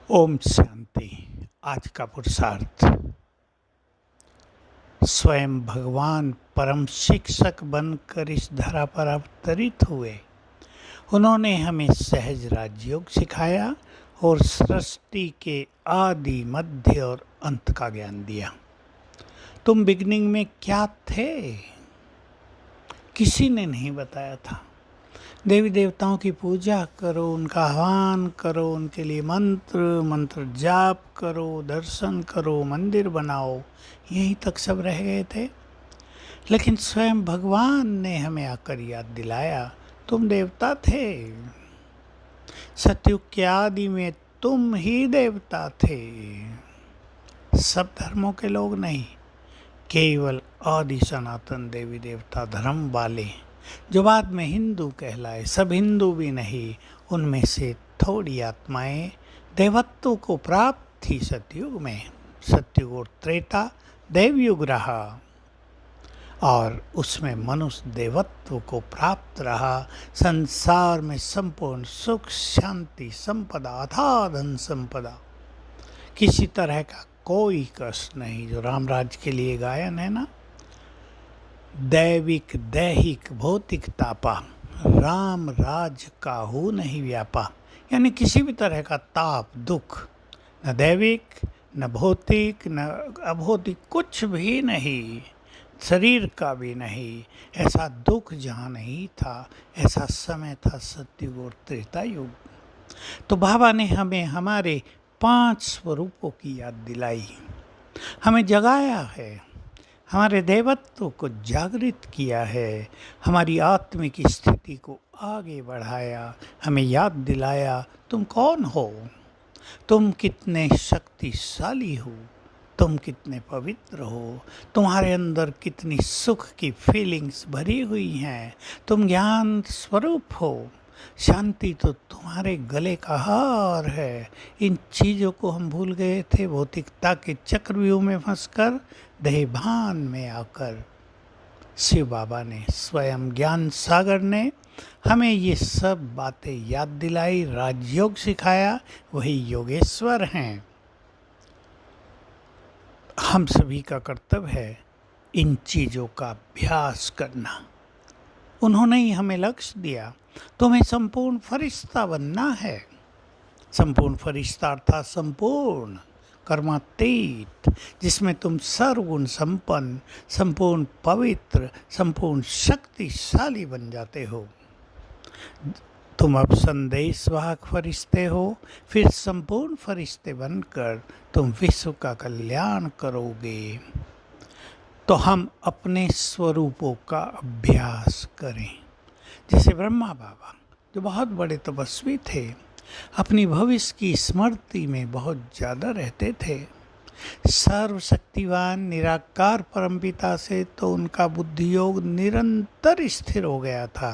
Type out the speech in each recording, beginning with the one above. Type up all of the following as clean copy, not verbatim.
ओम शांति। आज का पुरुषार्थ, स्वयं भगवान परम शिक्षक बनकर इस धरा पर अवतरित हुए। उन्होंने हमें सहज राजयोग सिखाया और सृष्टि के आदि मध्य और अंत का ज्ञान दिया। तुम बिगनिंग में क्या थे, किसी ने नहीं बताया था। देवी देवताओं की पूजा करो, उनका आह्वान करो, उनके लिए मंत्र जाप करो, दर्शन करो, मंदिर बनाओ, यहीं तक सब रह गए थे। लेकिन स्वयं भगवान ने हमें आकर याद दिलाया, तुम देवता थे। सतयुग के आदि में तुम ही देवता थे। सब धर्मों के लोग नहीं, केवल आदि सनातन देवी देवता धर्म वाले, जो बाद में हिंदू कहलाए। सब हिंदू भी नहीं, उनमें से थोड़ी आत्माएं देवत्व को प्राप्त थी सतयुग में। सतयुग और त्रेता देवयुग रहा और उसमें मनुष्य देवत्व को प्राप्त रहा। संसार में संपूर्ण सुख शांति संपदा अथाह धन संपदा, किसी तरह का कोई कष्ट नहीं। जो रामराज के लिए गायन है ना, दैविक दैहिक भौतिक तापा, राम राज काहू नहीं व्यापा। यानी किसी भी तरह का ताप दुख, न दैविक न भौतिक न अभौतिक, कुछ भी नहीं, शरीर का भी नहीं। ऐसा दुख जहाँ नहीं था, ऐसा समय था सतयुग और त्रेता युग। तो बाबा ने हमें हमारे 5 स्वरूपों की याद दिलाई, हमें जगाया है, हमारे देवत्व को जागृत किया है, हमारी आत्मिक स्थिति को आगे बढ़ाया, हमें याद दिलाया तुम कौन हो, तुम कितने शक्तिशाली हो, तुम कितने पवित्र हो, तुम्हारे अंदर कितनी सुख की फीलिंग्स भरी हुई हैं, तुम ज्ञान स्वरूप हो। शांति तो तुम्हारे गले का हार है। इन चीज़ों को हम भूल गए थे भौतिकता के चक्रव्यूह में फंसकर। देहभान में आकर शिव बाबा ने, स्वयं ज्ञान सागर ने हमें ये सब बातें याद दिलाई, राजयोग सिखाया। वही योगेश्वर हैं। हम सभी का कर्तव्य है इन चीज़ों का अभ्यास करना। उन्होंने ही हमें लक्ष्य दिया, तुम्हें संपूर्ण फरिश्ता बनना है। संपूर्ण फरिश्ता अर्थात संपूर्ण कर्मातीत, जिसमें तुम सर्वगुण संपन्न, संपूर्ण पवित्र, संपूर्ण शक्तिशाली बन जाते हो। तुम अब संदेशवाहक फरिश्ते हो, फिर संपूर्ण फरिश्ते बनकर तुम विश्व का कल्याण करोगे। तो हम अपने स्वरूपों का अभ्यास करें। जैसे ब्रह्मा बाबा, जो बहुत बड़े तपस्वी थे, अपनी भविष्य की स्मृति में बहुत ज़्यादा रहते थे। सर्वशक्तिवान निराकार परमपिता से तो उनका बुद्धि योग निरंतर स्थिर हो गया था,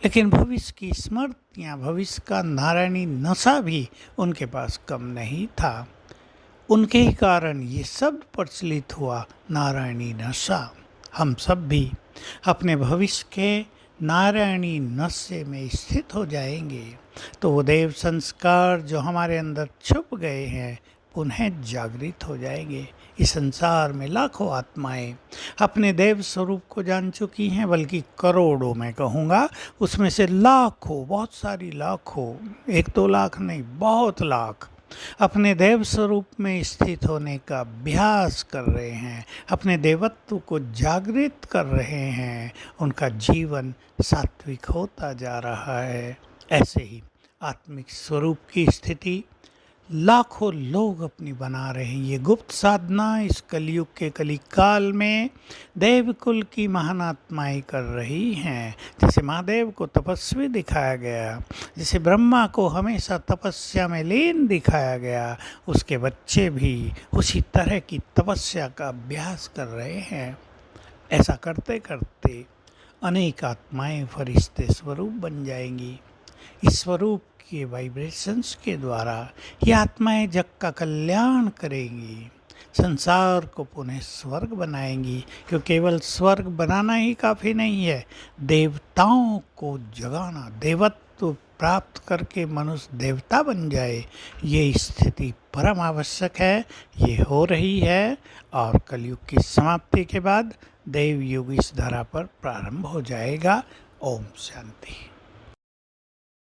लेकिन भविष्य की स्मृतियाँ, भविष्य का नारायणी नशा भी उनके पास कम नहीं था। उनके ही कारण ये शब्द प्रचलित हुआ, नारायणी नशा। हम सब भी अपने भविष्य के नारायणी नशे में स्थित हो जाएंगे, तो वो देव संस्कार जो हमारे अंदर छुप गए हैं पुनः जागृत हो जाएंगे। इस संसार में लाखों आत्माएं अपने देव स्वरूप को जान चुकी हैं, बल्कि करोड़ों मैं कहूँगा, उसमें से लाखों, बहुत सारी लाखों, 1-2 लाख नहीं, बहुत लाख अपने देव स्वरूप में स्थित होने का अभ्यास कर रहे हैं, अपने देवत्व को जागृत कर रहे हैं। उनका जीवन सात्विक होता जा रहा है। ऐसे ही आत्मिक स्वरूप की स्थिति लाखों लोग अपनी बना रहे हैं। ये गुप्त साधना इस कलयुग के कलिकाल में देवकुल की महान आत्माएं कर रही हैं। जैसे महादेव को तपस्वी दिखाया गया, जैसे ब्रह्मा को हमेशा तपस्या में लीन दिखाया गया, उसके बच्चे भी उसी तरह की तपस्या का अभ्यास कर रहे हैं। ऐसा करते करते अनेक आत्माएं फरिश्ते स्वरूप बन जाएंगी। इस स्वरूप के वाइब्रेशंस के द्वारा ये आत्माएं जग का कल्याण करेंगी। संसार को पुनः स्वर्ग बनाएंगी। क्योंकि केवल स्वर्ग बनाना ही काफ़ी नहीं है, देवताओं को जगाना, देवत्व प्राप्त करके मनुष्य देवता बन जाए, ये स्थिति परम आवश्यक है। ये हो रही है और कलयुग की समाप्ति के बाद देव युग इस धरा पर प्रारंभ हो जाएगा। ओम शांति।